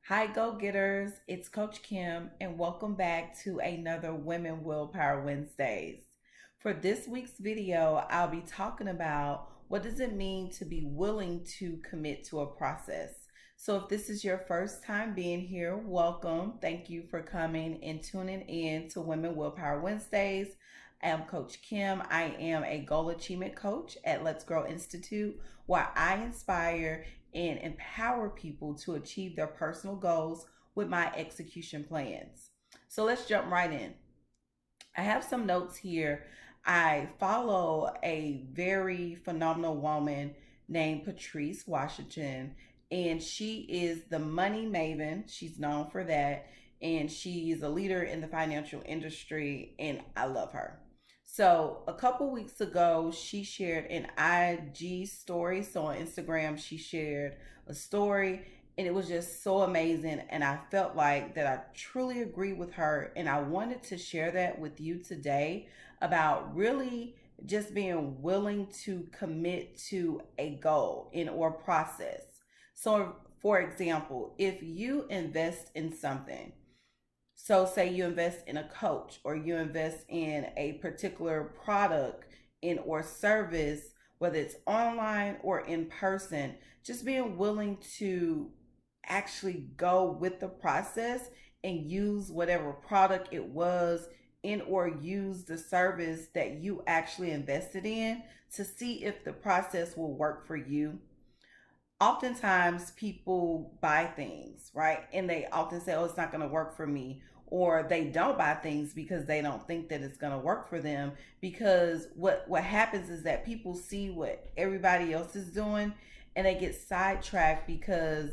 Hi, go getters. It's Coach Kim, and welcome back to another Women Willpower Wednesdays. For this week's video, I'll be talking about what does it mean to be willing to commit to a process. So, if this is your first time being here, welcome. Thank you for coming and tuning in to Women Willpower Wednesdays. I am Coach Kim. I am a goal achievement coach at Let's Grow Institute, where I inspire and empower people to achieve their personal goals with my execution plans. So let's jump right in. I have some notes here. I follow a very phenomenal woman named Patrice Washington, and she is the money maven. She's known for that, and she's a leader in the financial industry, and I love her. So, a couple weeks ago, she shared an IG story. So, on Instagram, she shared a story, and it was just so amazing, and I felt like that I truly agree with her, and I wanted to share that with you today about really just being willing to commit to a goal in or process. So for example, if you invest in something, so say you invest in a coach or you invest in a particular product in or service, whether it's online or in person, just being willing to actually go with the process and use whatever product it was in or use the service that you actually invested in to see if the process will work for you. Oftentimes people buy things, right? And they often say, oh, it's not going to work for me. Or they don't buy things because they don't think that it's going to work for them. Because what happens is that people see what everybody else is doing and they get sidetracked because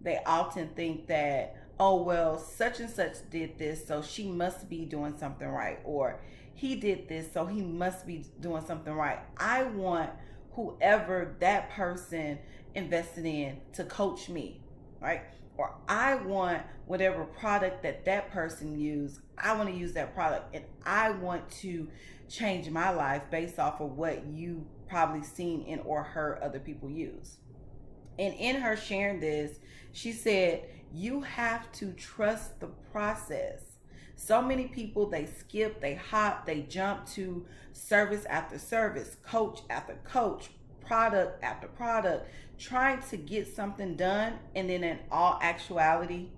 they often think that, oh, well, such and such did this, so she must be doing something right. Or he did this, so he must be doing something right. I want whoever that person invested in to coach me, right? Or I want whatever product that that person used, I want to use that product, and I want to change my life based off of what you probably seen in or heard other people use. And in her sharing this, she said, you have to trust the process. So many people, they skip, they hop, they jump to service after service, coach after coach, product after product, trying to get something done. And then in all actuality,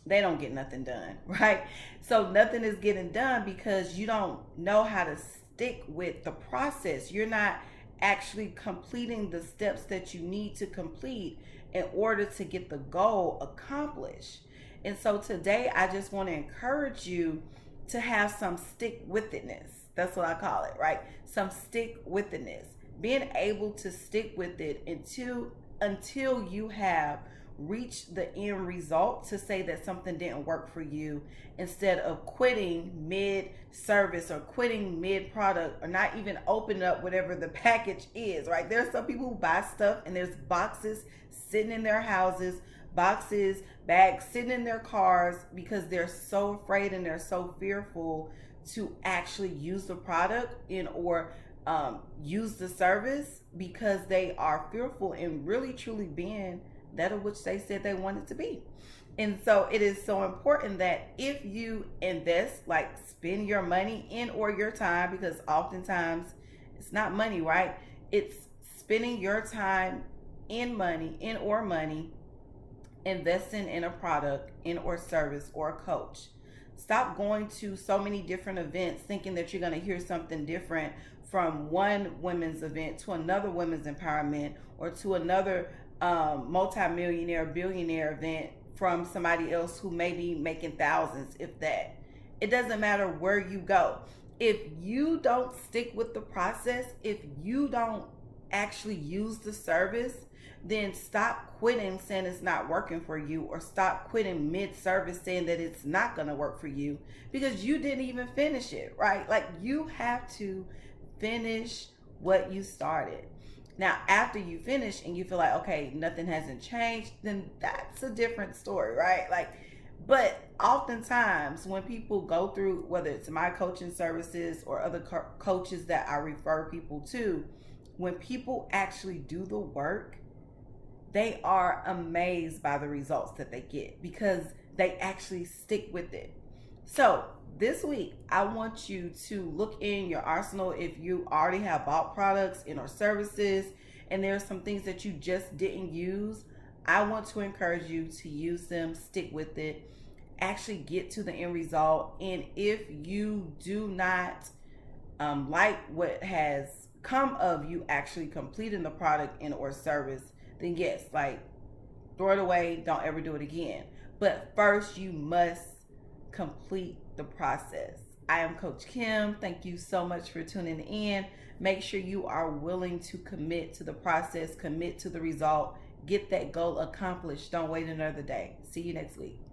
they don't get nothing done, right? So nothing is getting done because you don't know how to stick with the process. You're not actually completing the steps that you need to complete in order to get the goal accomplished. And so today I just want to encourage you to have some stick with itness. That's what I call it, right? Some stick with itness. Being able to stick with it until you have reach the end result, to say that something didn't work for you, instead of quitting mid service or quitting mid product or not even opening up whatever the package is, right? There's some people who buy stuff and there's boxes sitting in their houses, boxes, bags sitting in their cars because they're so afraid and they're so fearful to actually use the product in or use the service because they are fearful in really truly being that of which they said they wanted to be. And so it is so important that if you invest, like spend your money in or your time, because oftentimes it's not money, right? It's spending your time in money, in or money, investing in a product, in or service or a coach. Stop going to so many different events thinking that you're going to hear something different from one women's event to another women's empowerment or to another multi-millionaire, billionaire event from somebody else who may be making thousands, if that. It doesn't matter where you go. If you don't stick with the process, if you don't actually use the service, then stop quitting saying it's not working for you, or stop quitting mid-service saying that it's not going to work for you because you didn't even finish it, right? Like, you have to finish what you started. Now, after you finish and you feel like, okay, nothing hasn't changed, then that's a different story, right? Like, but oftentimes when people go through, whether it's my coaching services or other coaches that I refer people to, when people actually do the work, they are amazed by the results that they get because they actually stick with it. So this week, I want you to look in your arsenal if you already have bought products and or services and there are some things that you just didn't use. I want to encourage you to use them, stick with it, actually get to the end result. And if you do not like what has come of you actually completing the product and or service, then yes, like throw it away, don't ever do it again. But first you must complete the process. I am Coach Kim. Thank you so much for tuning in. Make sure you are willing to commit to the process, commit to the result, get that goal accomplished. Don't wait another day. See you next week.